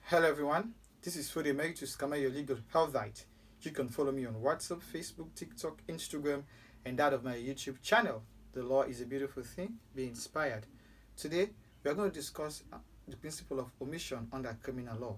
Hello everyone, this is Fode Emeritus Kama, your legal healthite. You can follow me on WhatsApp, Facebook, TikTok, Instagram, and that of my YouTube channel. The law is a beautiful thing, be inspired. Today, we are going to discuss the principle of omission under criminal law.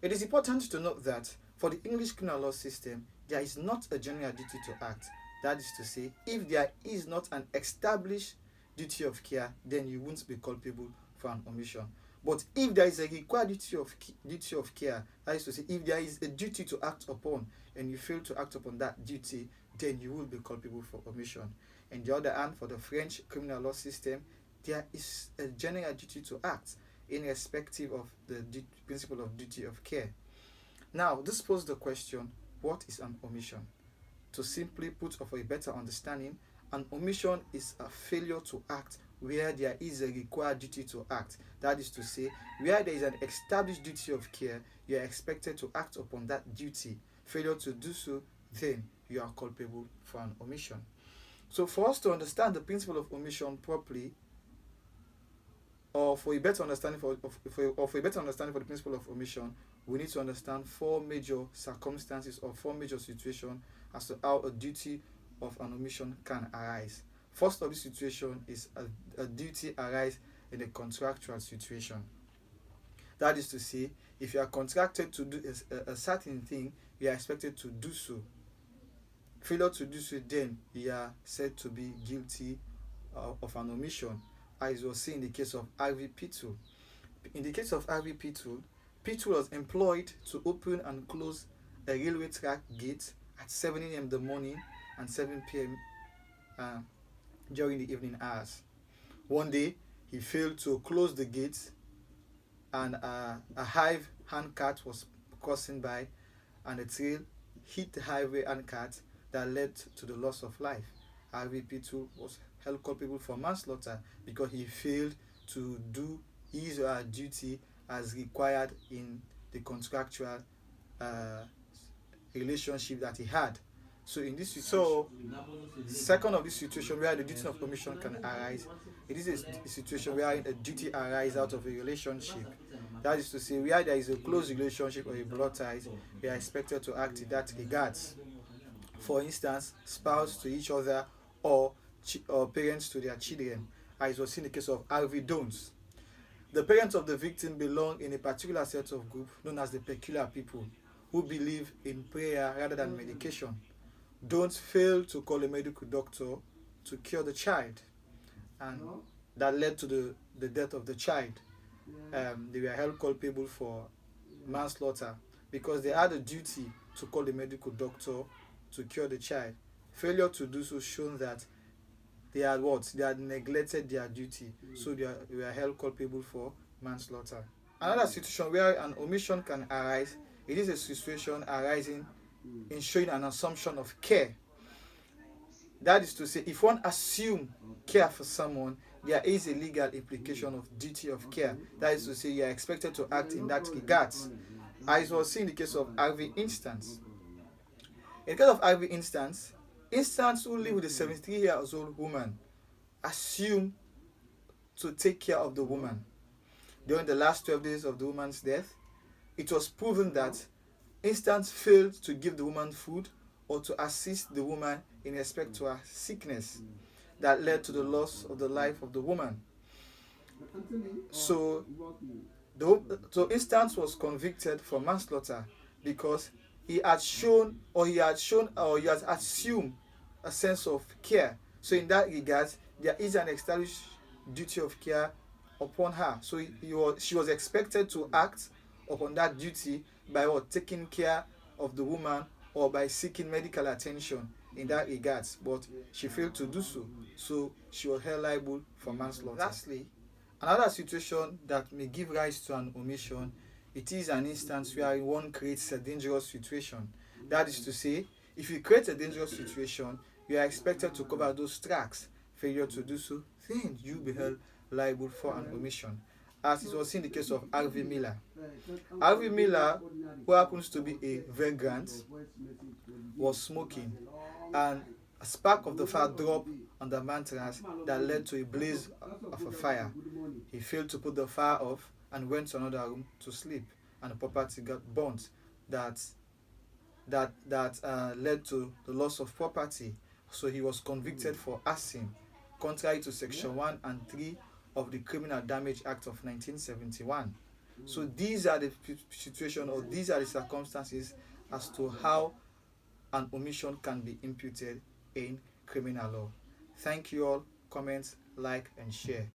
It is important to note that for the English criminal law system, there is not a general duty to act. That is to say, if there is not an established duty of care, then you won't be culpable for an omission. But if there is a required duty of care, that is to say, if there is a duty to act upon and you fail to act upon that duty, then you will be culpable for omission. On the other hand, for the French criminal law system, there is a general duty to act irrespective of the principle of duty of care. Now, this poses the question, what is an omission? To simply put, or for a better understanding, an omission is a failure to act where there is a required duty to act. That is to say, where there is an established duty of care, you are expected to act upon that duty. Failure to do so, then you are culpable for an omission. So for us to understand the principle of omission properly, or for a better understanding for the principle of omission, we need to understand four major circumstances or four major situations as to how a duty of an omission can arise. First of this situation is a duty arise in a contractual situation. That is to say, if you are contracted to do a certain thing, you are expected to do so. Failure to do so, then you are said to be guilty of an omission, as was seen in the case of Harvey Pittul. In the case of Harvey Pittul, Pittul was employed to open and close a railway track gate at 7 a.m. in the morning and 7 p.m. During the evening hours. One day, he failed to close the gate and a hive handcart was crossing by and the trail hit the highway handcart that led to the loss of life. Harvey Pittul was held culpable for manslaughter because he failed to do his or her duty as required in the contractual relationship that he had. So in this second of this situation where the duty of omission can arise, it is a situation where a duty arises out of a relationship. That is to say, where there is a close relationship or a blood ties, we are expected to act in that regards. For instance, spouse to each other or parents to their children, as was in the case of Harvey Jones. The parents of the victim belong in a particular set of group known as the peculiar people, who believe in prayer rather than medication. Don't fail to call a medical doctor to cure the child, and that led to the death of the child. They were held culpable for manslaughter because they had a duty to call the medical doctor to cure the child. Failure to do so shown that they had neglected their duty, so they were held culpable for manslaughter. Another situation where an omission can arise, it is a situation arising in showing an assumption of care. That is to say, if one assumes care for someone, there is a legal implication of duty of care. That is to say, you are expected to act in that regard. As was seen in the case of Harvey instance. In the case of Harvey instance who live with a 73-year-old woman assume to take care of the woman. During the last 12 days of the woman's death, it was proven that Instance failed to give the woman food or to assist the woman in respect to her sickness that led to the loss of the life of the woman. So Instance was convicted for manslaughter because he had assumed a sense of care. So in that regard, there is an established duty of care upon her. So she was expected to act upon that duty by taking care of the woman or by seeking medical attention in that regard, but she failed to do so, so she was held liable for manslaughter. Lastly, another situation that may give rise to an omission, it is an instance where one creates a dangerous situation. That is to say, if you create a dangerous situation, you are expected to cover those tracks. Failure to do so, then you will be held liable for an omission, as it was seen in the case of Harvey Miller. Harvey Miller, who happens to be a vagrant, was smoking, and a spark of the fire dropped on the mattress that led to a blaze of a fire. He failed to put the fire off, and went to another room to sleep, and the property got burnt. That led to the loss of property. So he was convicted for arson, contrary to section 1 and 3 of the Criminal Damage Act of 1971. So these are the situation, or these are the circumstances as to how an omission can be imputed in criminal law. Thank you all. Comment, like, and share.